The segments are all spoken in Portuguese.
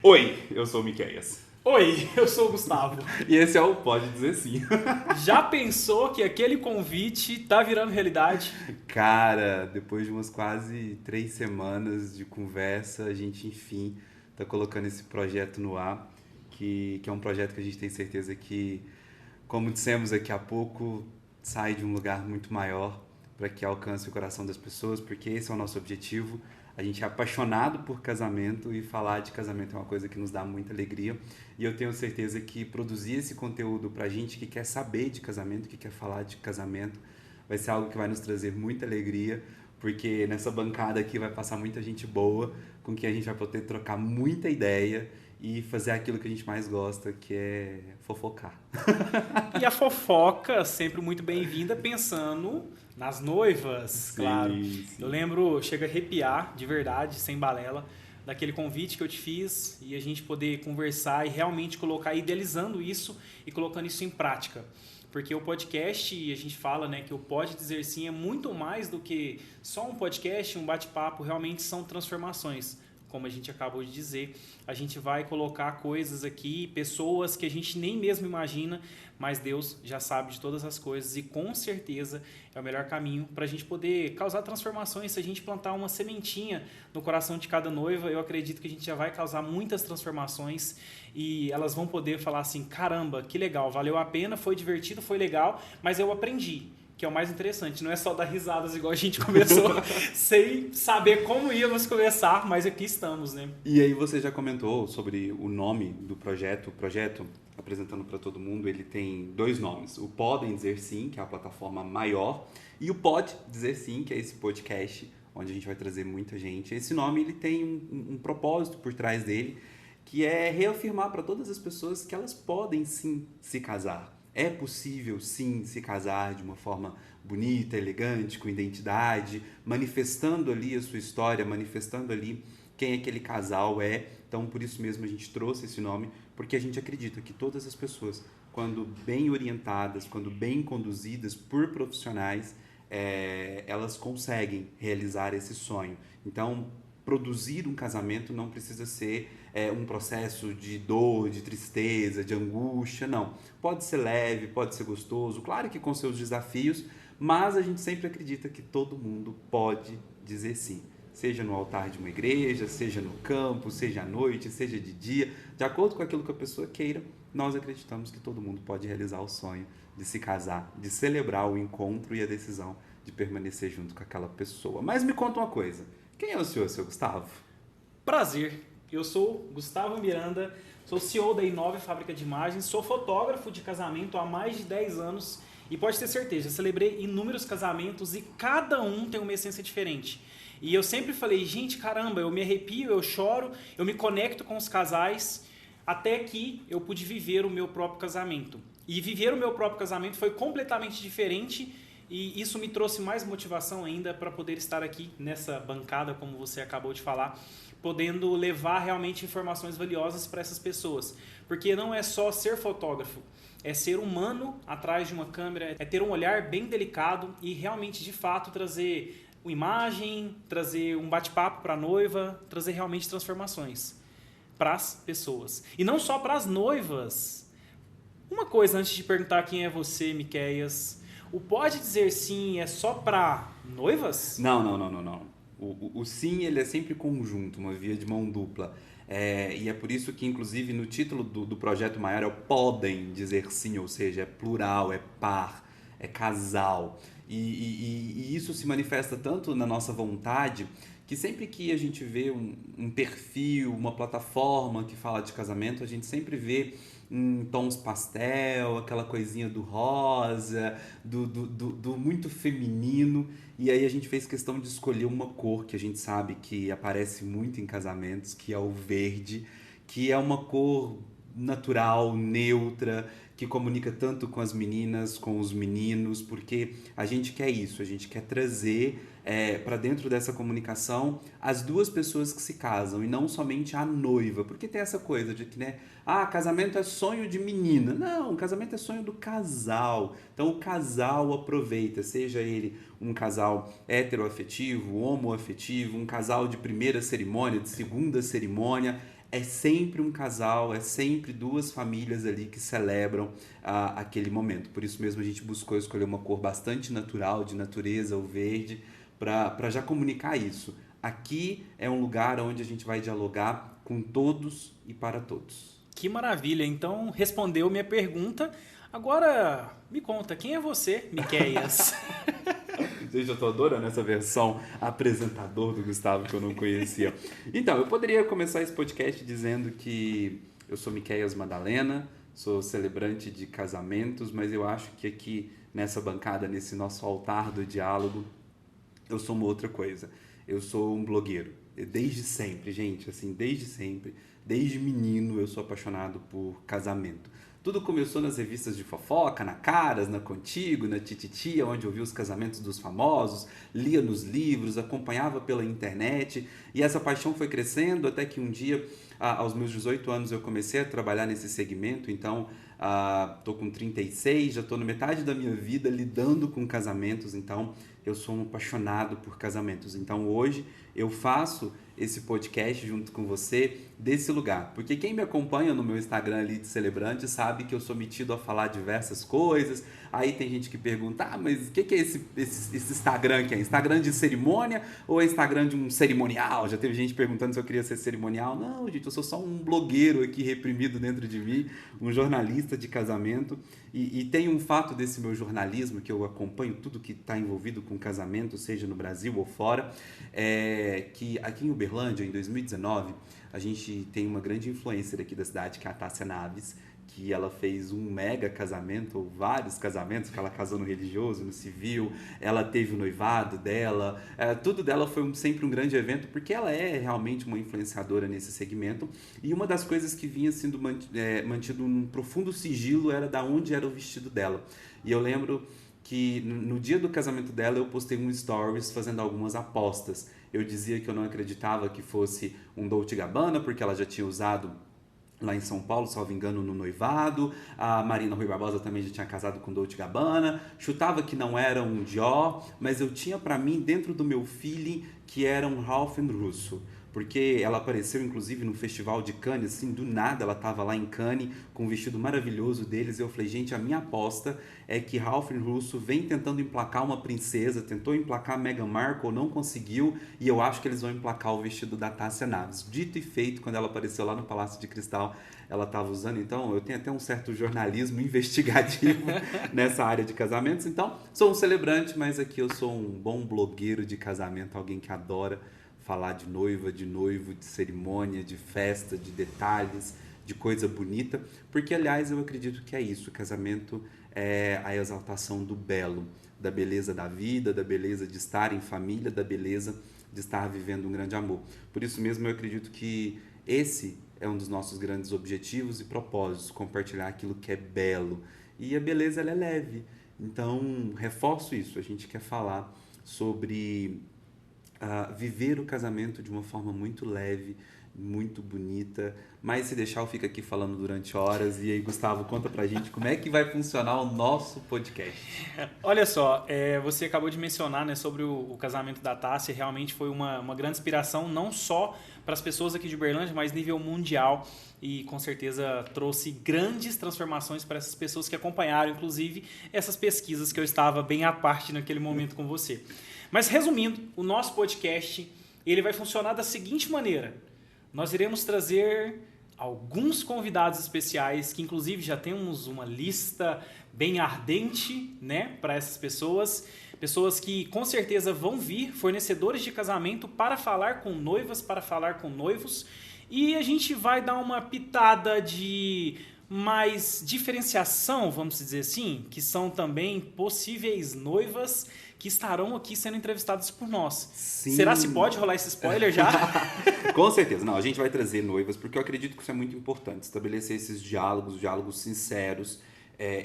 Oi, eu sou o Miqueias. Oi, eu sou o Gustavo. E esse é o Pode Dizer Sim. Já pensou que aquele convite tá virando realidade? Cara, depois de umas quase 3 semanas de conversa, a gente enfim tá colocando esse projeto no ar, que é um projeto que a gente tem certeza que, como dissemos aqui há pouco, sai de um lugar muito maior para que alcance o coração das pessoas, porque esse é o nosso objetivo. A gente é apaixonado por casamento e falar de casamento é uma coisa que nos dá muita alegria. E eu tenho certeza que produzir esse conteúdo para a gente que quer saber de casamento, que quer falar de casamento, vai ser algo que vai nos trazer muita alegria, porque nessa bancada aqui vai passar muita gente boa, com quem a gente vai poder trocar muita ideia e fazer aquilo que a gente mais gosta, que é fofocar. E a fofoca, sempre muito bem-vinda, pensando nas noivas, claro. Sim, Eu sim. lembro, chega a arrepiar, de verdade, sem balela, daquele convite que eu te fiz e a gente poder conversar e realmente colocar, idealizando isso e colocando isso em prática. Porque o podcast, a gente fala, né, que o Pode Dizer Sim é muito mais do que só um podcast, um bate-papo, realmente são transformações. Como a gente acabou de dizer, a gente vai colocar coisas aqui, pessoas que a gente nem mesmo imagina, mas Deus já sabe de todas as coisas e com certeza é o melhor caminho para a gente poder causar transformações. Se a gente plantar uma sementinha no coração de cada noiva, eu acredito que a gente já vai causar muitas transformações e elas vão poder falar assim: caramba, que legal, valeu a pena, foi divertido, foi legal, mas eu aprendi. Que é o mais interessante, não é só dar risadas igual a gente começou, sem saber como íamos começar, mas aqui estamos, né? E aí você já comentou sobre o nome do projeto. O projeto, apresentando para todo mundo, ele tem dois nomes. O Podem Dizer Sim, que é a plataforma maior, e o Pode Dizer Sim, que é esse podcast, onde a gente vai trazer muita gente. Esse nome ele tem um propósito por trás dele, que é reafirmar para todas as pessoas que elas podem sim se casar. É possível sim se casar de uma forma bonita, elegante, com identidade, manifestando ali a sua história, manifestando ali quem aquele casal é. Então, por isso mesmo a gente trouxe esse nome, porque a gente acredita que todas as pessoas, quando bem orientadas, quando bem conduzidas por profissionais, elas conseguem realizar esse sonho. Então, produzir um casamento não precisa ser um processo de dor, de tristeza, de angústia, não. Pode ser leve, pode ser gostoso, claro que com seus desafios, mas a gente sempre acredita que todo mundo pode dizer sim. Seja no altar de uma igreja, seja no campo, seja à noite, seja de dia, de acordo com aquilo que a pessoa queira, nós acreditamos que todo mundo pode realizar o sonho de se casar, de celebrar o encontro e a decisão de permanecer junto com aquela pessoa. Mas me conta uma coisa, quem é o senhor, seu Gustavo? Prazer, eu sou Gustavo Miranda, sou CEO da Inove Fábrica de Imagens, sou fotógrafo de casamento há mais de 10 anos e pode ter certeza, celebrei inúmeros casamentos e cada um tem uma essência diferente. E eu sempre falei, gente, caramba, eu me arrepio, eu choro, eu me conecto com os casais, até que eu pude viver o meu próprio casamento. E viver o meu próprio casamento foi completamente diferente e isso me trouxe mais motivação ainda para poder estar aqui nessa bancada, como você acabou de falar, podendo levar realmente informações valiosas para essas pessoas. Porque não é só ser fotógrafo, é ser humano atrás de uma câmera, é ter um olhar bem delicado e realmente, de fato, trazer uma imagem, trazer um bate-papo para a noiva, trazer realmente transformações para as pessoas. E não só para as noivas. Uma coisa antes de perguntar quem é você, Miqueias, o Pode Dizer Sim é só para noivas? Não, não, não, não, não. O sim, ele é sempre conjunto, uma via de mão dupla. E é por isso que, inclusive, no título do projeto maior é o podem dizer sim, ou seja, é plural, é par, é casal. E isso se manifesta tanto na nossa vontade que sempre que a gente vê um perfil, uma plataforma que fala de casamento, a gente sempre vê em tons pastel, aquela coisinha do rosa, do muito feminino. E aí a gente fez questão de escolher uma cor que a gente sabe que aparece muito em casamentos, que é o verde, que é uma cor natural, neutra, que comunica tanto com as meninas, com os meninos, porque a gente quer isso, a gente quer trazer para dentro dessa comunicação as duas pessoas que se casam e não somente a noiva, porque tem essa coisa de que, né, casamento é sonho de menina. Não, casamento é sonho do casal. Então o casal aproveita, seja ele um casal heteroafetivo, homoafetivo, um casal de primeira cerimônia, de segunda cerimônia, é sempre um casal, é sempre duas famílias ali que celebram aquele momento. Por isso mesmo a gente buscou escolher uma cor bastante natural, de natureza, o verde, para já comunicar isso. Aqui é um lugar onde a gente vai dialogar com todos e para todos. Que maravilha! Então, respondeu minha pergunta. Agora, me conta, quem é você, Miqueias? Gente, eu tô adorando essa versão apresentador do Gustavo que eu não conhecia. Então, eu poderia começar esse podcast dizendo que eu sou Miqueias Madalena, sou celebrante de casamentos, mas eu acho que aqui nessa bancada, nesse nosso altar do diálogo, eu sou uma outra coisa. Eu sou um blogueiro. Desde sempre, gente, assim, desde sempre, desde menino eu sou apaixonado por casamento. Tudo começou nas revistas de fofoca, na Caras, na Contigo, na Tititia, onde eu via os casamentos dos famosos, lia nos livros, acompanhava pela internet, e essa paixão foi crescendo até que um dia, aos meus 18 anos, eu comecei a trabalhar nesse segmento. Então, tô com 36, já estou na metade da minha vida lidando com casamentos, então eu sou um apaixonado por casamentos. Então hoje eu faço esse podcast junto com você desse lugar, porque quem me acompanha no meu Instagram ali de celebrante sabe que eu sou metido a falar diversas coisas. Aí tem gente que pergunta, mas o que é esse Instagram que é? Instagram de cerimônia ou é Instagram de um cerimonial? Já teve gente perguntando se eu queria ser cerimonial. Não, gente, eu sou só um blogueiro aqui reprimido dentro de mim, um jornalista de casamento. E tem um fato desse meu jornalismo, que eu acompanho tudo que está envolvido com casamento, seja no Brasil ou fora, que aqui em Uberlândia, em 2019, a gente tem uma grande influencer aqui da cidade, que é a Tássia Naves, que ela fez um mega casamento, ou vários casamentos, que ela casou no religioso, no civil, ela teve o noivado dela, tudo dela foi sempre um grande evento, porque ela é realmente uma influenciadora nesse segmento, e uma das coisas que vinha sendo mantido num profundo sigilo era da onde era o vestido dela. E eu lembro que no dia do casamento dela eu postei um stories fazendo algumas apostas. Eu dizia que eu não acreditava que fosse um Dolce & Gabbana, porque ela já tinha usado lá em São Paulo, salvo engano, no noivado. A Marina Rui Barbosa também já tinha casado com Dolce & Gabbana. Chutava que não era um Dior, mas eu tinha para mim, dentro do meu feeling, que era um Ralph Russo. Porque ela apareceu, inclusive, no Festival de Cannes, assim, do nada ela estava lá em Cannes, com um vestido maravilhoso deles, e eu falei, gente, a minha aposta é que Ralph Russo vem tentando emplacar uma princesa, tentou emplacar Meghan Markle, não conseguiu, e eu acho que eles vão emplacar o vestido da Tássia Naves. Dito e feito, quando ela apareceu lá no Palácio de Cristal, ela estava usando. Então, eu tenho até um certo jornalismo investigativo nessa área de casamentos. Então, sou um celebrante, mas aqui eu sou um bom blogueiro de casamento, alguém que adora falar de noiva, de noivo, de cerimônia, de festa, de detalhes, de coisa bonita, porque, aliás, eu acredito que é isso. O casamento é a exaltação do belo, da beleza da vida, da beleza de estar em família, da beleza de estar vivendo um grande amor. Por isso mesmo, eu acredito que esse é um dos nossos grandes objetivos e propósitos, compartilhar aquilo que é belo. E a beleza, ela é leve. Então, reforço isso. A gente quer falar sobre viver o casamento de uma forma muito leve, muito bonita, mas se deixar eu fico aqui falando durante horas. E aí, Gustavo, conta pra gente como é que vai funcionar o nosso podcast. Olha só, você acabou de mencionar, né, sobre o casamento da Tássia. Realmente foi uma grande inspiração, não só para as pessoas aqui de Uberlândia, mas nível mundial, e com certeza trouxe grandes transformações para essas pessoas que acompanharam, inclusive, essas pesquisas que eu estava bem à parte naquele momento com você. Mas resumindo, o nosso podcast ele vai funcionar da seguinte maneira: nós iremos trazer alguns convidados especiais, que inclusive já temos uma lista bem ardente, né, para essas pessoas que com certeza vão vir, fornecedores de casamento, para falar com noivas, para falar com noivos, e a gente vai dar uma pitada de mais diferenciação, vamos dizer assim, que são também possíveis noivas que estarão aqui sendo entrevistadas por nós. Sim. Será se pode rolar esse spoiler já? Com certeza. Não, a gente vai trazer noivas, porque eu acredito que isso é muito importante, estabelecer esses diálogos sinceros,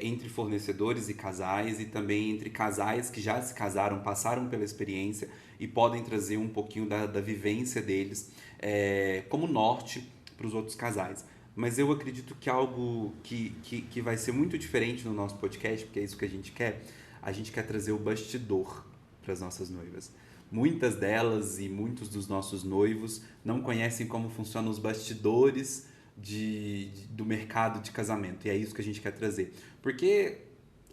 entre fornecedores e casais, e também entre casais que já se casaram, passaram pela experiência e podem trazer um pouquinho da vivência deles como norte para os outros casais. Mas eu acredito que algo que vai ser muito diferente no nosso podcast, porque é isso que a gente quer trazer o bastidor para as nossas noivas. muitas delas e muitos dos nossos noivos não conhecem como funcionam os bastidores do mercado de casamento. E é isso que a gente quer trazer. Porque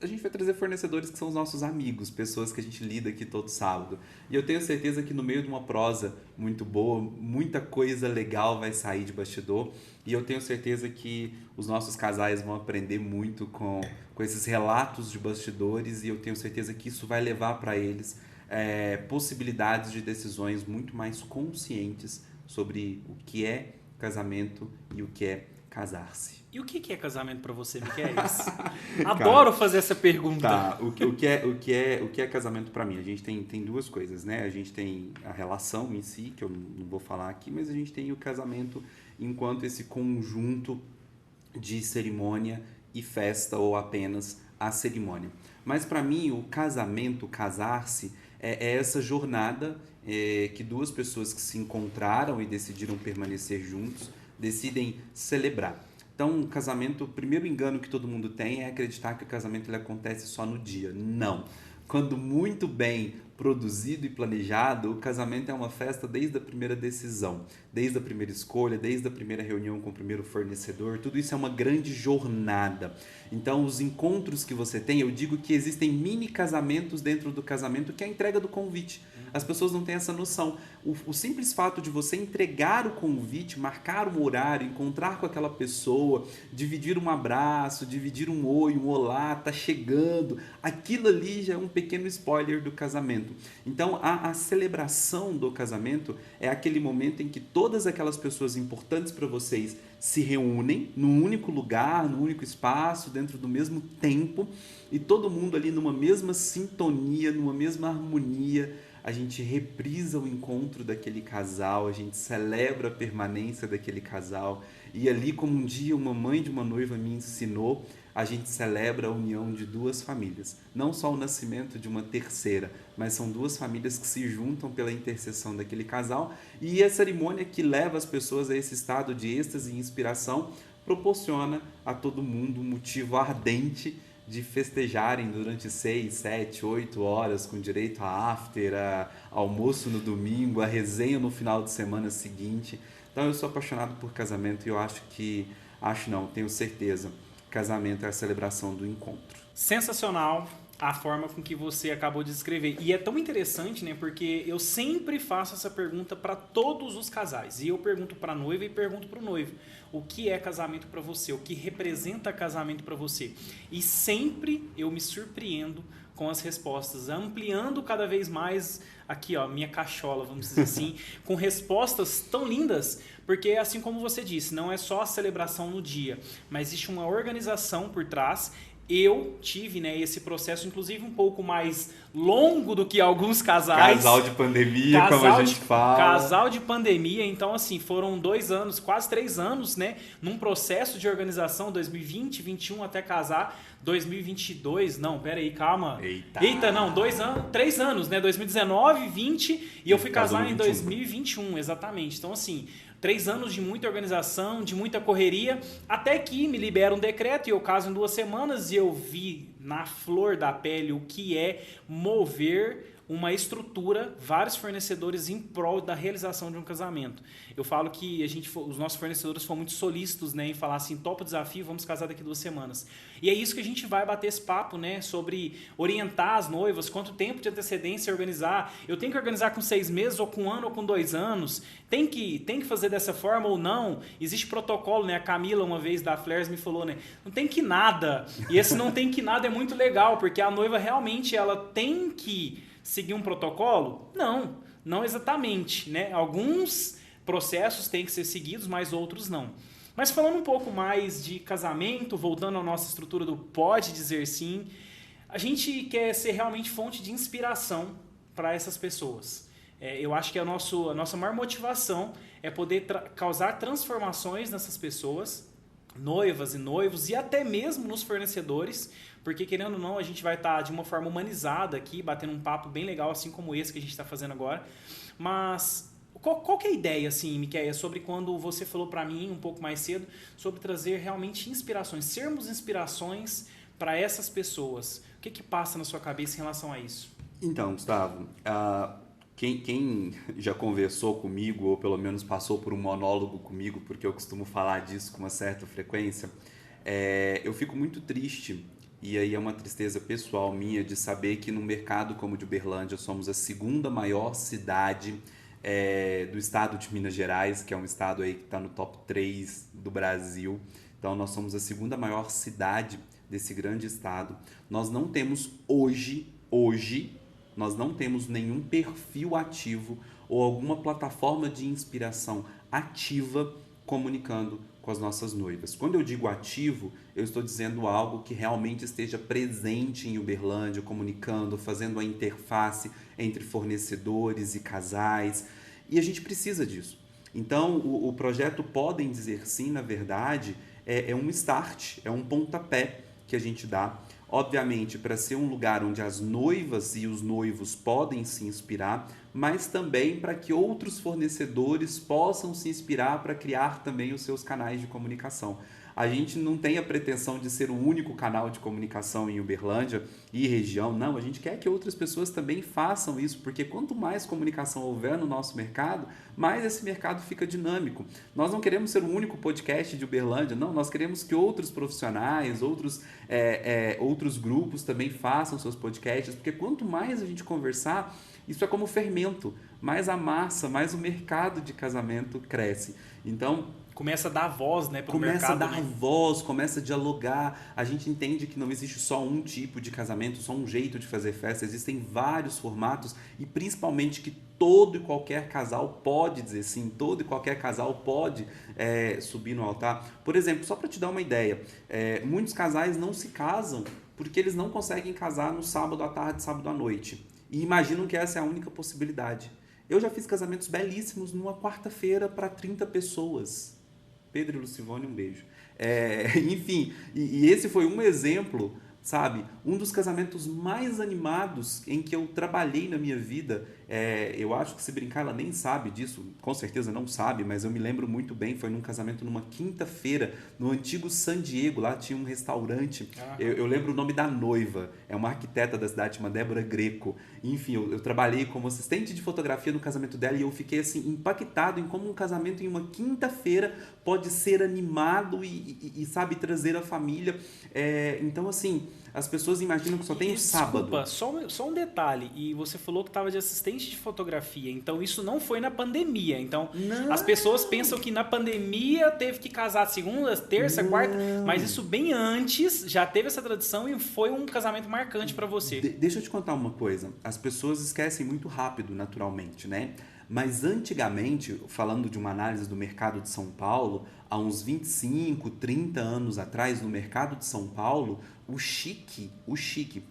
a gente vai trazer fornecedores que são os nossos amigos, pessoas que a gente lida aqui todo sábado. E eu tenho certeza que no meio de uma prosa muito boa, muita coisa legal vai sair de bastidor. E eu tenho certeza que os nossos casais vão aprender muito com esses relatos de bastidores. E eu tenho certeza que isso vai levar para eles possibilidades de decisões muito mais conscientes sobre o que é casamento e o que é casar-se. E o que é casamento para você, Miquel? Adoro fazer essa pergunta. Tá, o que é casamento para mim? A gente tem duas coisas, né? A gente tem a relação em si, que eu não vou falar aqui, mas a gente tem o casamento enquanto esse conjunto de cerimônia e festa ou apenas a cerimônia. Mas para mim, o casamento, casar-se, é essa jornada que duas pessoas que se encontraram e decidiram permanecer juntos decidem celebrar. Então, o casamento, o primeiro engano que todo mundo tem é acreditar que o casamento ele acontece só no dia. Não. Quando muito bem produzido e planejado, o casamento é uma festa desde a primeira decisão, desde a primeira escolha, desde a primeira reunião com o primeiro fornecedor. Tudo isso é uma grande jornada. Então, os encontros que você tem, eu digo que existem mini casamentos dentro do casamento, que é a entrega do convite. As pessoas não têm essa noção. O simples fato de você entregar o convite, marcar um horário, encontrar com aquela pessoa, dividir um abraço, dividir um oi, um olá, tá chegando, aquilo ali já é um pequeno spoiler do casamento. Então, a celebração do casamento é aquele momento em que todas aquelas pessoas importantes para vocês se reúnem num único lugar, num único espaço, dentro do mesmo tempo, e todo mundo ali numa mesma sintonia, numa mesma harmonia. A gente reprisa o encontro daquele casal, a gente celebra a permanência daquele casal. E ali, como um dia uma mãe de uma noiva me ensinou, a gente celebra a união de duas famílias. Não só o nascimento de uma terceira, mas são duas famílias que se juntam pela intercessão daquele casal. E a cerimônia que leva as pessoas a esse estado de êxtase e inspiração proporciona a todo mundo um motivo ardente de festejarem durante 6, 7, 8 horas, com direito a after, a almoço no domingo, a resenha no final de semana seguinte. Então eu sou apaixonado por casamento e eu tenho certeza, casamento é a celebração do encontro. Sensacional a forma com que você acabou de descrever. E é tão interessante, né? Porque eu sempre faço essa pergunta para todos os casais. E eu pergunto para a noiva e pergunto para o noivo. O que é casamento para você? O que representa casamento para você? E sempre eu me surpreendo com as respostas, ampliando cada vez mais aqui, ó, minha cachola, vamos dizer assim, com respostas tão lindas, porque assim como você disse, não é só a celebração no dia, mas existe uma organização por trás. Eu tive, né, esse processo, inclusive, um pouco mais longo do que alguns casais. Casal de pandemia, como a gente fala. Casal de pandemia. Então, assim, foram 2 anos, quase 3 anos, né, num processo de organização, 2020, 2021 até casar. 2022, não, peraí, calma. Eita, não, 3 anos, né, 2019, 2020 e eu fui casar em 2021, exatamente. Então, assim, 3 anos de muita organização, de muita correria, até que me libera um decreto e eu caso em 2 semanas e eu vi na flor da pele o que é mover uma estrutura, vários fornecedores em prol da realização de um casamento. Eu falo que os nossos fornecedores foram muito solícitos, né, em falar assim, topa o desafio, vamos casar daqui 2 semanas. E é isso que a gente vai bater esse papo, né, sobre orientar as noivas, quanto tempo de antecedência organizar. Eu tenho que organizar com 6 meses, ou com 1 ano, ou com 2 anos. Tem que fazer dessa forma ou não? Existe protocolo, né? A Camila, uma vez da Flares, me falou, né? Não tem que nada. E esse não tem que nada é muito legal, porque a noiva realmente ela tem que seguir um protocolo? Não exatamente, né? Alguns processos têm que ser seguidos, mas outros não. Mas falando um pouco mais de casamento, voltando à nossa estrutura do pode dizer sim, a gente quer ser realmente fonte de inspiração para essas pessoas. Eu acho que a nossa maior motivação é poder causar transformações nessas pessoas, noivas e noivos, e até mesmo nos fornecedores, porque querendo ou não, a gente vai estar de uma forma humanizada aqui, batendo um papo bem legal, assim como esse que a gente está fazendo agora. Mas qual que é a ideia, assim, Miquel, sobre quando você falou para mim um pouco mais cedo, sobre trazer realmente inspirações, sermos inspirações para essas pessoas? O que passa na sua cabeça em relação a isso? Então, Gustavo, Quem já conversou comigo, ou pelo menos passou por um monólogo comigo, porque eu costumo falar disso com uma certa frequência, eu fico muito triste, e aí é uma tristeza pessoal minha, de saber que num mercado como o de Uberlândia somos a segunda maior cidade do estado de Minas Gerais, que é um estado aí que está no top 3 do Brasil. Então nós somos a segunda maior cidade desse grande estado. Nós não temos hoje, nós não temos nenhum perfil ativo ou alguma plataforma de inspiração ativa comunicando com as nossas noivas. Quando eu digo ativo, eu estou dizendo algo que realmente esteja presente em Uberlândia, comunicando, fazendo a interface entre fornecedores e casais. E a gente precisa disso. Então, o projeto Podem Dizer Sim, na verdade, é um start, é um pontapé que a gente dá. Obviamente, para ser um lugar onde as noivas e os noivos podem se inspirar, mas também para que outros fornecedores possam se inspirar para criar também os seus canais de comunicação. A gente não tem a pretensão de ser o único canal de comunicação em Uberlândia e região, não. A gente quer que outras pessoas também façam isso, porque quanto mais comunicação houver no nosso mercado, mais esse mercado fica dinâmico. Nós não queremos ser o único podcast de Uberlândia, não. Nós queremos que outros profissionais, outros grupos também façam seus podcasts, porque quanto mais a gente conversar, isso é como fermento, mais a massa, mais o mercado de casamento cresce. Então, começa a dar voz, né, pro começa mercado, a dar voz, começa a dialogar. A gente entende que não existe só um tipo de casamento, só um jeito de fazer festa. Existem vários formatos e principalmente que todo e qualquer casal pode dizer sim, todo e qualquer casal pode subir no altar. Por exemplo, só para te dar uma ideia, muitos casais não se casam porque eles não conseguem casar no sábado à tarde, sábado à noite. E imaginam que essa é a única possibilidade. Eu já fiz casamentos belíssimos numa quarta-feira para 30 pessoas. Pedro e Lucivone, um beijo. Enfim, e esse foi um exemplo, sabe? Um dos casamentos mais animados em que eu trabalhei na minha vida. Eu acho que, se brincar, ela nem sabe disso, com certeza não sabe, mas eu me lembro muito bem. Foi num casamento numa quinta-feira, no antigo San Diego. Lá tinha um restaurante. Eu lembro o nome da noiva, é uma arquiteta da cidade, uma Débora Greco. Enfim, eu trabalhei como assistente de fotografia no casamento dela e eu fiquei assim impactado em como um casamento em uma quinta-feira pode ser animado e sabe, trazer a família. Então, assim, as pessoas imaginam que só tem o sábado. Desculpa, só um detalhe. E você falou que estava de assistente de fotografia. Então, isso não foi na pandemia. Então, não. As pessoas pensam que na pandemia teve que casar segunda, terça, quarta. Mas isso bem antes já teve essa tradição e foi um casamento marcante para você. Deixa eu te contar uma coisa. As pessoas esquecem muito rápido, naturalmente, né? Mas antigamente, falando de uma análise do mercado de São Paulo, há uns 25, 30 anos atrás, no mercado de São Paulo, o chique,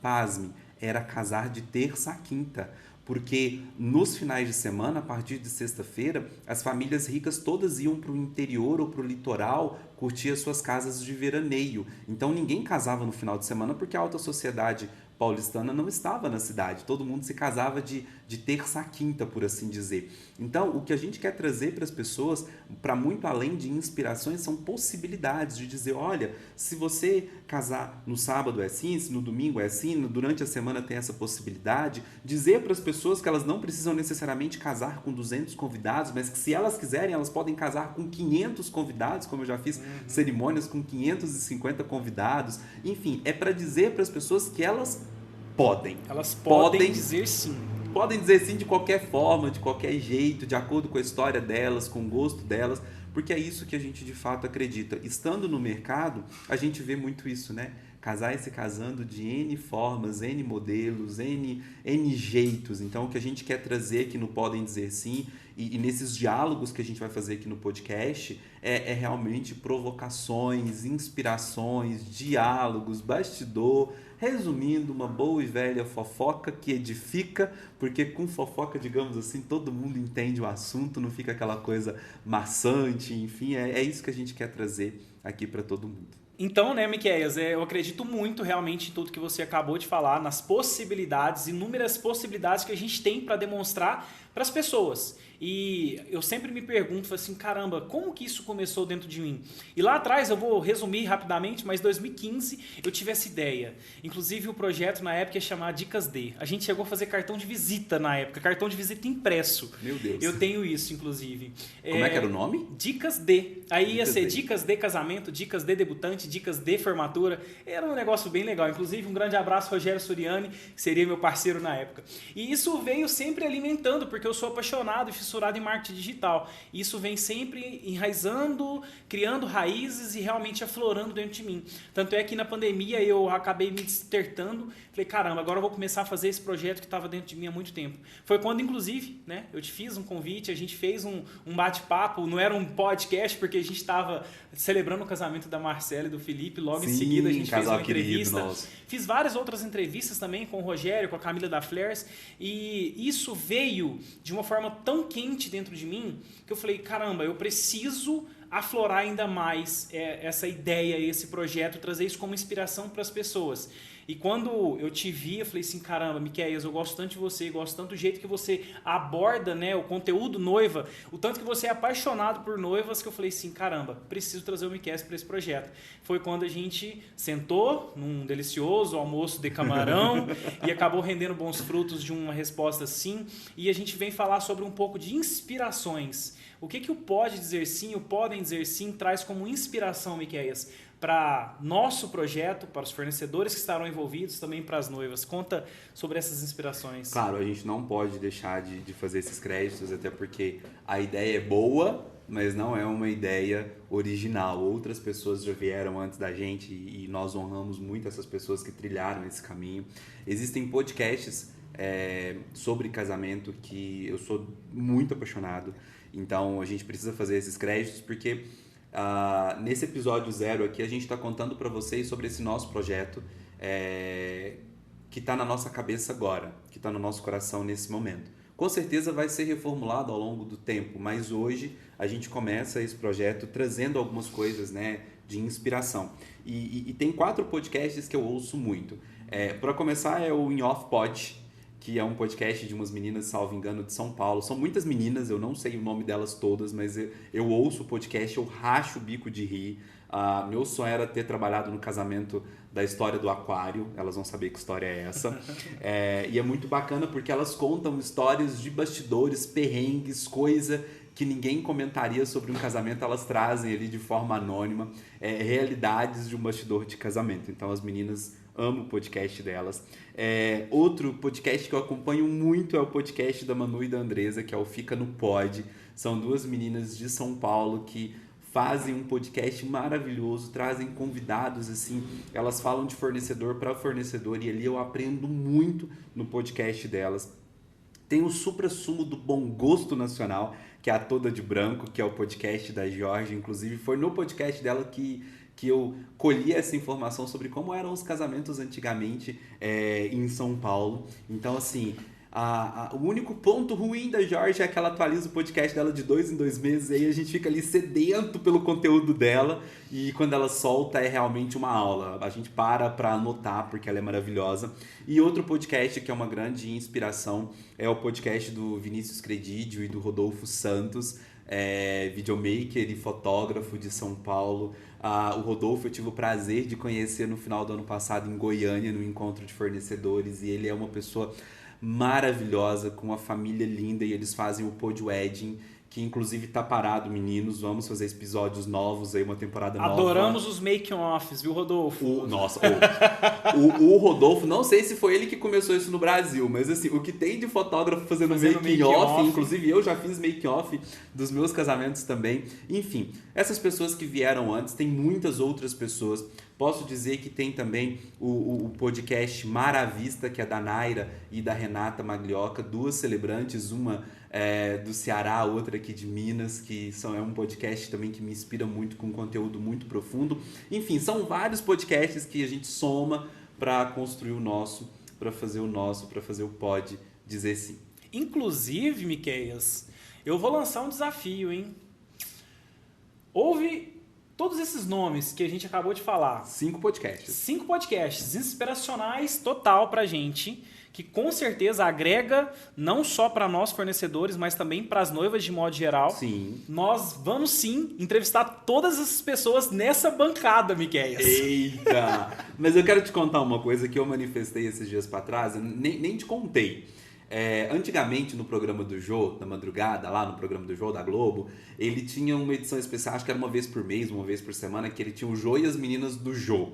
pasme, era casar de terça a quinta. Porque nos finais de semana, a partir de sexta-feira, as famílias ricas todas iam para o interior ou para o litoral curtir as suas casas de veraneio. Então ninguém casava no final de semana porque a alta sociedade paulistana não estava na cidade. Todo mundo se casava de terça a quinta, por assim dizer. Então, o que a gente quer trazer para as pessoas, para muito além de inspirações, são possibilidades de dizer, olha, se você casar no sábado é assim, se no domingo é assim, durante a semana tem essa possibilidade. Dizer para as pessoas que elas não precisam necessariamente casar com 200 convidados, mas que, se elas quiserem, elas podem casar com 500 convidados, como eu já fiz cerimônias com 550 convidados. Enfim, é para dizer para as pessoas que elas podem. Elas podem dizer sim. Podem dizer sim de qualquer forma, de qualquer jeito, de acordo com a história delas, com o gosto delas, porque é isso que a gente de fato acredita. Estando no mercado, a gente vê muito isso, né? Casais se casando de N formas, N modelos, N jeitos. Então, o que a gente quer trazer aqui no Podem Dizer Sim, e nesses diálogos que a gente vai fazer aqui no podcast, é realmente provocações, inspirações, diálogos, bastidor. Resumindo, uma boa e velha fofoca que edifica, porque com fofoca, digamos assim, todo mundo entende o assunto, não fica aquela coisa maçante, enfim, é isso que a gente quer trazer aqui para todo mundo. Então, né, Miquéias, eu acredito muito realmente em tudo que você acabou de falar, nas possibilidades, inúmeras possibilidades que a gente tem para demonstrar para as pessoas. E eu sempre me pergunto assim, caramba, como que isso começou dentro de mim? E lá atrás, eu vou resumir rapidamente, mas em 2015 eu tive essa ideia. Inclusive o projeto na época ia chamar Dicas D. A gente chegou a fazer cartão de visita na época, cartão de visita impresso. Meu Deus. Eu tenho isso, inclusive. Como é que era o nome? Dicas D. Aí ia ser D. Dicas de casamento, Dicas de debutante, Dicas de formatura. Era um negócio bem legal. Inclusive, um grande abraço, Rogério Suriani, que seria meu parceiro na época. E isso veio sempre alimentando, porque eu sou apaixonado e fissurado em marketing digital. E isso vem sempre enraizando, criando raízes e realmente aflorando dentro de mim. Tanto é que na pandemia eu acabei me despertando. Falei, caramba, agora eu vou começar a fazer esse projeto que estava dentro de mim há muito tempo. Foi quando, inclusive, né, eu te fiz um convite, a gente fez um bate-papo, não era um podcast, porque a gente estava celebrando o casamento da Marcela e do Felipe, logo em seguida a gente fez uma entrevista. Fiz várias outras entrevistas também com o Rogério, com a Camila da Flares, e isso veio de uma forma tão quente dentro de mim, que eu falei, caramba, eu preciso aflorar ainda mais essa ideia, esse projeto, trazer isso como inspiração para as pessoas. E quando eu te vi, eu falei assim, caramba, Miqueias, eu gosto tanto de você, gosto tanto do jeito que você aborda, né, o conteúdo noiva, o tanto que você é apaixonado por noivas, que eu falei assim, caramba, preciso trazer o Miqueias para esse projeto. Foi quando a gente sentou num delicioso almoço de camarão e acabou rendendo bons frutos de uma resposta sim, e a gente vem falar sobre um pouco de inspirações. O que o Pode Dizer Sim, o Podem Dizer Sim traz como inspiração, Miqueias, para nosso projeto, para os fornecedores que estarão envolvidos, também para as noivas. Conta sobre essas inspirações. Claro, a gente não pode deixar de fazer esses créditos, até porque a ideia é boa, mas não é uma ideia original. Outras pessoas já vieram antes da gente e nós honramos muito essas pessoas que trilharam esse caminho. Existem podcasts sobre casamento que eu sou muito apaixonado, então a gente precisa fazer esses créditos porque... nesse episódio 0 aqui a gente está contando para vocês sobre esse nosso projeto que está na nossa cabeça agora, que está no nosso coração nesse momento. Com certeza vai ser reformulado ao longo do tempo, mas hoje a gente começa esse projeto trazendo algumas coisas, né, de inspiração. E tem 4 podcasts que eu ouço muito. Para começar é o In Off Pod, que é um podcast de umas meninas, salvo engano, de São Paulo. São muitas meninas, eu não sei o nome delas todas, mas eu ouço o podcast, eu racho o bico de rir. Meu sonho era ter trabalhado no casamento da história do aquário, elas vão saber que história é essa. E é muito bacana porque elas contam histórias de bastidores, perrengues, coisa que ninguém comentaria sobre um casamento, elas trazem ali de forma anônima, realidades de um bastidor de casamento. Então as meninas... amo o podcast delas. Outro podcast que eu acompanho muito é o podcast da Manu e da Andresa, que é o Fica no Pod. São 2 meninas de São Paulo que fazem um podcast maravilhoso, trazem convidados, assim, elas falam de fornecedor para fornecedor e ali eu aprendo muito no podcast delas. Tem o Suprassumo do Bom Gosto Nacional, que é a Toda de Branco, que é o podcast da Jorge, inclusive foi no podcast dela que eu colhi essa informação sobre como eram os casamentos antigamente em São Paulo. Então, assim, o único ponto ruim da Jorge é que ela atualiza o podcast dela de 2 em 2 meses, e aí a gente fica ali sedento pelo conteúdo dela, e quando ela solta é realmente uma aula. A gente para anotar, porque ela é maravilhosa. E outro podcast que é uma grande inspiração é o podcast do Vinícius Credidio e do Rodolfo Santos, videomaker e fotógrafo de São Paulo. O Rodolfo eu tive o prazer de conhecer no final do ano passado em Goiânia, no encontro de fornecedores, e ele é uma pessoa maravilhosa, com uma família linda, e eles fazem o Pod Wedding, que inclusive tá parado, meninos. Vamos fazer episódios novos aí, uma temporada nova. Adoramos os making-offs, viu, Rodolfo? O Rodolfo, não sei se foi ele que começou isso no Brasil, mas assim, o que tem de fotógrafo fazendo making-off, inclusive eu já fiz making-off dos meus casamentos também. Enfim, essas pessoas que vieram antes, tem muitas outras pessoas. Posso dizer que tem também o podcast Maravista, que é da Naira e da Renata Maglioca, 2 celebrantes, uma do Ceará, outra aqui de Minas, que é um podcast também que me inspira muito, com conteúdo muito profundo. Enfim, são vários podcasts que a gente soma para construir o nosso, para fazer o Pode Dizer Sim. Inclusive, Miqueias, eu vou lançar um desafio, hein? Ouve todos esses nomes que a gente acabou de falar. 5 podcasts. 5 podcasts inspiracionais total pra gente, que com certeza agrega não só para nós fornecedores, mas também para as noivas de modo geral. Sim. Nós vamos sim entrevistar todas essas pessoas nessa bancada, Miqueias. Eita! Mas eu quero te contar uma coisa que eu manifestei esses dias pra trás, eu nem te contei. Antigamente no programa do Jô, da madrugada, lá no programa do Jô da Globo, ele tinha uma edição especial, acho que era uma vez por mês, uma vez por semana, que ele tinha o Jô e as meninas do Jô.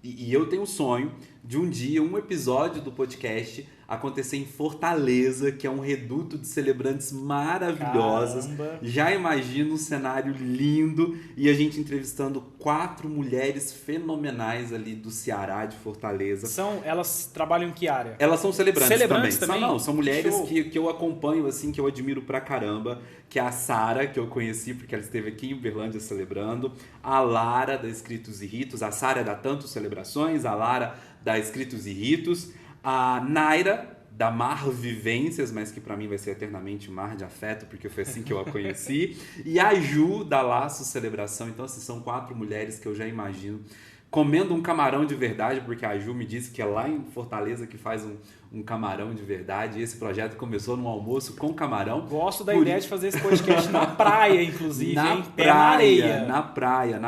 E eu tenho o sonho de um dia, um episódio do podcast acontecer em Fortaleza, que é um reduto de celebrantes maravilhosas. Caramba. Já imagino um cenário lindo e a gente entrevistando 4 mulheres fenomenais ali do Ceará, de Fortaleza. Elas trabalham em que área? Elas são celebrantes também? São mulheres Show. que eu acompanho, assim, que eu admiro pra caramba. Que é a Sara, que eu conheci porque ela esteve aqui em Uberlândia celebrando. A Lara, da Escritos e Ritos. A Sara é da Tanto Celebrações. A Lara, da Escritos e Ritos. A Naira, da Mar Vivências, mas que pra mim vai ser eternamente Mar de Afeto, porque foi assim que eu a conheci. E a Ju, da Laço Celebração. Então, assim, são 4 mulheres que eu já imagino comendo um camarão de verdade, porque a Ju me disse que é lá em Fortaleza que faz um camarão de verdade. E esse projeto começou num almoço com camarão. Gosto da ideia de fazer esse podcast na praia, inclusive, Pé na areia. Na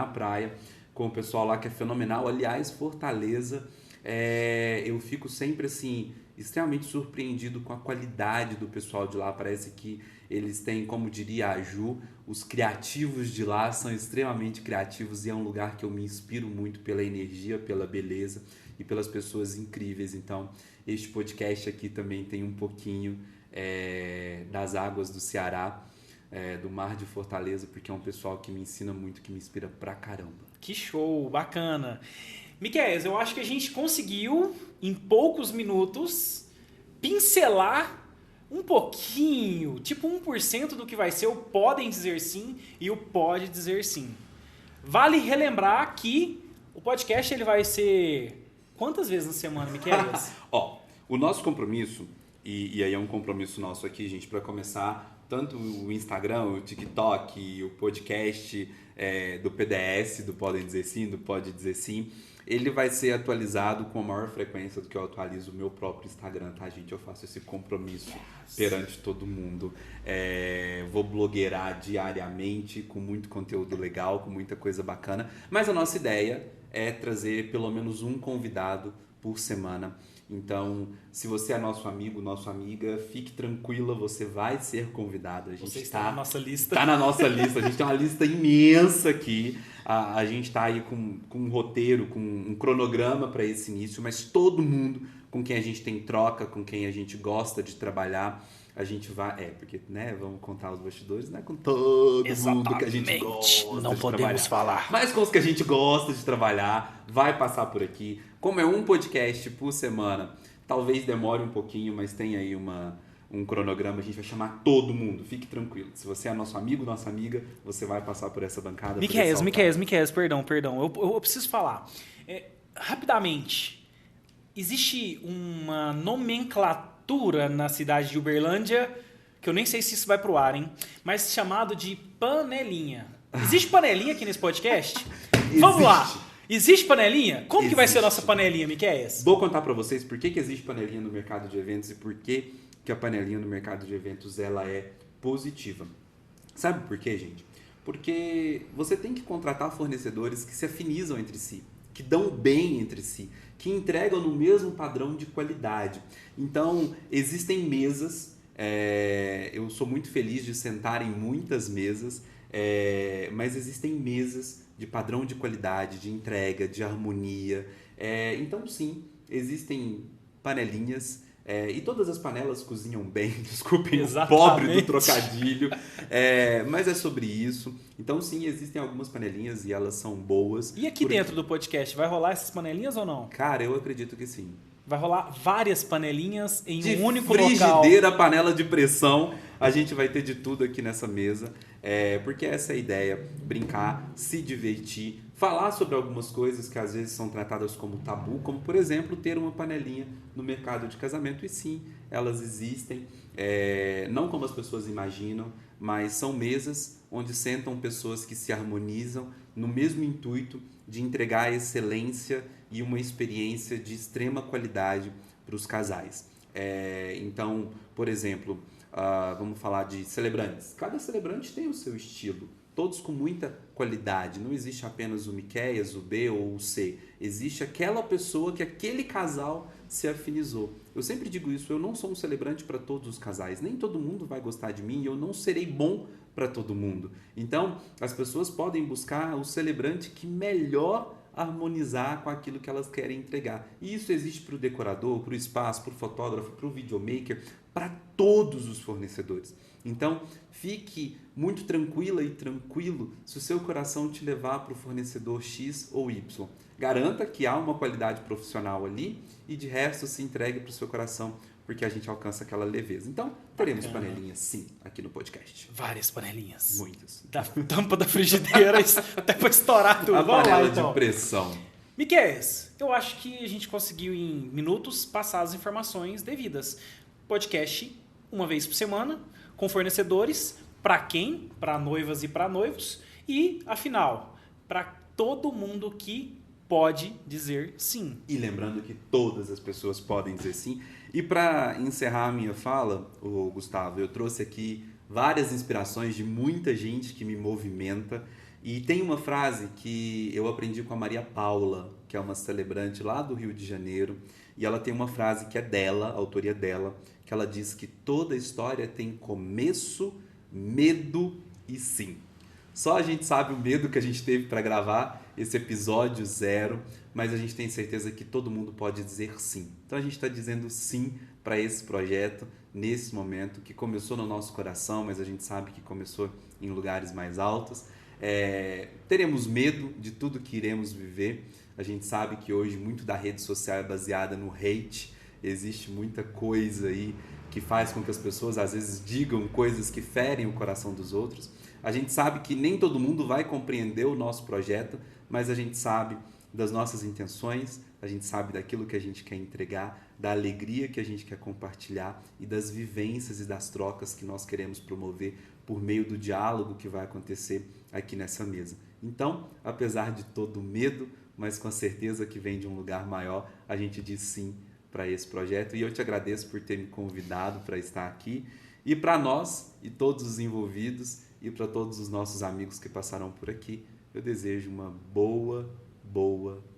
praia, com o pessoal lá que é fenomenal. Aliás, Fortaleza, eu fico sempre assim, extremamente surpreendido com a qualidade do pessoal de lá. Parece que eles têm, como diria a Ju, os criativos de lá são extremamente criativos e é um lugar que eu me inspiro muito pela energia, pela beleza e pelas pessoas incríveis. Então, este podcast aqui também tem um pouquinho das águas do Ceará, do Mar de Fortaleza, porque é um pessoal que me ensina muito, que me inspira pra caramba. Que show, bacana. Miqueias, eu acho que a gente conseguiu, em poucos minutos, pincelar um pouquinho, tipo 1% do que vai ser o Podem Dizer Sim e o Pode Dizer Sim. Vale relembrar que o podcast ele vai ser quantas vezes na semana, Miqueias? O nosso compromisso, e aí é um compromisso nosso aqui, gente, para começar, tanto o Instagram, o TikTok, o podcast do PDS, do Podem Dizer Sim, do Pode Dizer Sim, ele vai ser atualizado com a maior frequência do que eu atualizo o meu próprio Instagram, tá, gente? Eu faço esse compromisso perante todo mundo. Vou blogueirar diariamente com muito conteúdo legal, com muita coisa bacana. Mas a nossa ideia é trazer pelo menos um convidado por semana. Então, se você é nosso amigo, nossa amiga, fique tranquila, você vai ser convidado. A gente você está na nossa lista. Está na nossa lista. A gente tem uma lista imensa aqui. A gente está aí com um roteiro, com um cronograma para esse início, mas todo mundo com quem a gente tem troca, com quem a gente gosta de trabalhar, a gente vai... porque, né, vamos contar os bastidores, né? Com todo mundo que a gente gosta não de podemos trabalhar. falar. Mas com os que a gente gosta de trabalhar, vai passar por aqui. Como é um podcast por semana, talvez demore um pouquinho, mas tem aí um cronograma, a gente vai chamar todo mundo, fique tranquilo. Se você é nosso amigo, nossa amiga, você vai passar por essa bancada. Miqueias, perdão. Eu preciso falar. Rapidamente, existe uma nomenclatura na cidade de Uberlândia, que eu nem sei se isso vai pro ar, hein? Mas chamado de panelinha. Existe panelinha aqui nesse podcast? Vamos lá! Existe panelinha? Como que vai ser a nossa panelinha, Miqueias? Vou contar pra vocês por que existe panelinha no mercado de eventos e por que a panelinha no mercado de eventos ela é positiva. Sabe por quê, gente? Porque você tem que contratar fornecedores que se afinizam entre si, que dão bem entre si, que entregam no mesmo padrão de qualidade. Então, existem mesas, eu sou muito feliz de sentar em muitas mesas, mas existem mesas de padrão de qualidade, de entrega, de harmonia. Então, sim, existem panelinhas, e todas as panelas cozinham bem, desculpem o pobre do trocadilho, mas é sobre isso. Então, sim, existem algumas panelinhas e elas são boas. E aqui dentro do podcast, vai rolar essas panelinhas ou não? Cara, eu acredito que sim. Vai rolar várias panelinhas em um único frigideira, local. Frigideira, panela de pressão, a gente vai ter de tudo aqui nessa mesa, porque essa é a ideia, brincar, se divertir, falar sobre algumas coisas que às vezes são tratadas como tabu, como por exemplo, ter uma panelinha no mercado de casamento, e sim, elas existem, não como as pessoas imaginam, mas são mesas onde sentam pessoas que se harmonizam no mesmo intuito de entregar excelência e uma experiência de extrema qualidade para os casais. Então, por exemplo, vamos falar de celebrantes. Cada celebrante tem o seu estilo, todos com muita qualidade. Não existe apenas o Miquéias, o B ou o C. Existe aquela pessoa que aquele casal se afinizou. Eu sempre digo isso, eu não sou um celebrante para todos os casais. Nem todo mundo vai gostar de mim e eu não serei bom para todo mundo. Então, as pessoas podem buscar o celebrante que melhor harmonizar com aquilo que elas querem entregar. E isso existe para o decorador, para o espaço, para o fotógrafo, para o videomaker, para todos os fornecedores. Então, fique muito tranquila e tranquilo se o seu coração te levar para o fornecedor X ou Y. Garanta que há uma qualidade profissional ali e de resto se entregue para o seu coração, porque a gente alcança aquela leveza. Então, teremos panelinhas sim aqui no podcast. Várias panelinhas. Muitas. Da tampa da frigideira até para estourar tudo. A Vamos panela lá, então. de pressão. Miquéias, eu acho que a gente conseguiu em minutos passar as informações devidas. Podcast uma vez por semana, com fornecedores, para quem? Para noivas e para noivos. E, afinal, para todo mundo que pode dizer sim. E lembrando que todas as pessoas podem dizer sim. E para encerrar a minha fala, Gustavo, eu trouxe aqui várias inspirações de muita gente que me movimenta. E tem uma frase que eu aprendi com a Maria Paula, que é uma celebrante lá do Rio de Janeiro. E ela tem uma frase que é dela, a autoria dela, que ela diz que toda história tem começo, medo e sim. Só a gente sabe o medo que a gente teve para gravar esse episódio 0, mas a gente tem certeza que todo mundo pode dizer sim. Então a gente está dizendo sim para esse projeto, nesse momento, que começou no nosso coração, mas a gente sabe que começou em lugares mais altos. Teremos medo de tudo que iremos viver. A gente sabe que hoje muito da rede social é baseada no hate. Existe muita coisa aí que faz com que as pessoas às vezes digam coisas que ferem o coração dos outros. A gente sabe que nem todo mundo vai compreender o nosso projeto, mas a gente sabe das nossas intenções, a gente sabe daquilo que a gente quer entregar, da alegria que a gente quer compartilhar e das vivências e das trocas que nós queremos promover por meio do diálogo que vai acontecer aqui nessa mesa. Então, apesar de todo o medo, mas com a certeza que vem de um lugar maior, a gente diz sim para esse projeto. E eu te agradeço por ter me convidado para estar aqui. E para nós e todos os envolvidos e para todos os nossos amigos que passaram por aqui, eu desejo uma boa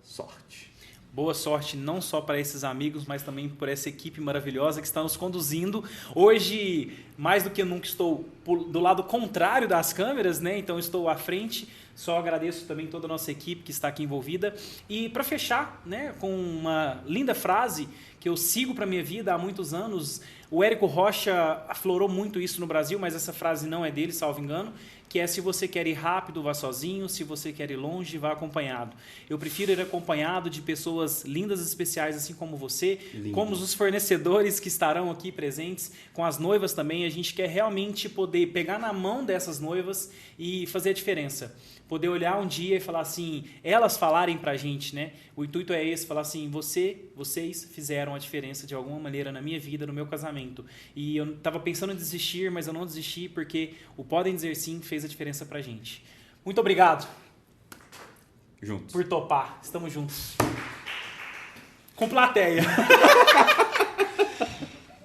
sorte. Boa sorte não só para esses amigos, mas também por essa equipe maravilhosa que está nos conduzindo. Hoje, mais do que nunca, estou do lado contrário das câmeras, né? Então estou à frente. Só agradeço também toda a nossa equipe que está aqui envolvida. E para fechar, né, com uma linda frase que eu sigo para minha vida há muitos anos, o Érico Rocha aflorou muito isso no Brasil, mas essa frase não é dele, salvo engano, que é: se você quer ir rápido, vá sozinho, se você quer ir longe, vá acompanhado. Eu prefiro ir acompanhado de pessoas lindas e especiais, assim como você, como os fornecedores que estarão aqui presentes, com as noivas também. A gente quer realmente poder pegar na mão dessas noivas e fazer a diferença. Poder olhar um dia e falar assim, elas falarem pra gente, né? O intuito é esse, falar assim, vocês fizeram a diferença de alguma maneira na minha vida, no meu casamento. E eu tava pensando em desistir, mas eu não desisti porque o Podem Dizer Sim fez a diferença pra gente. Muito obrigado. Juntos. Por topar. Estamos juntos. Com plateia.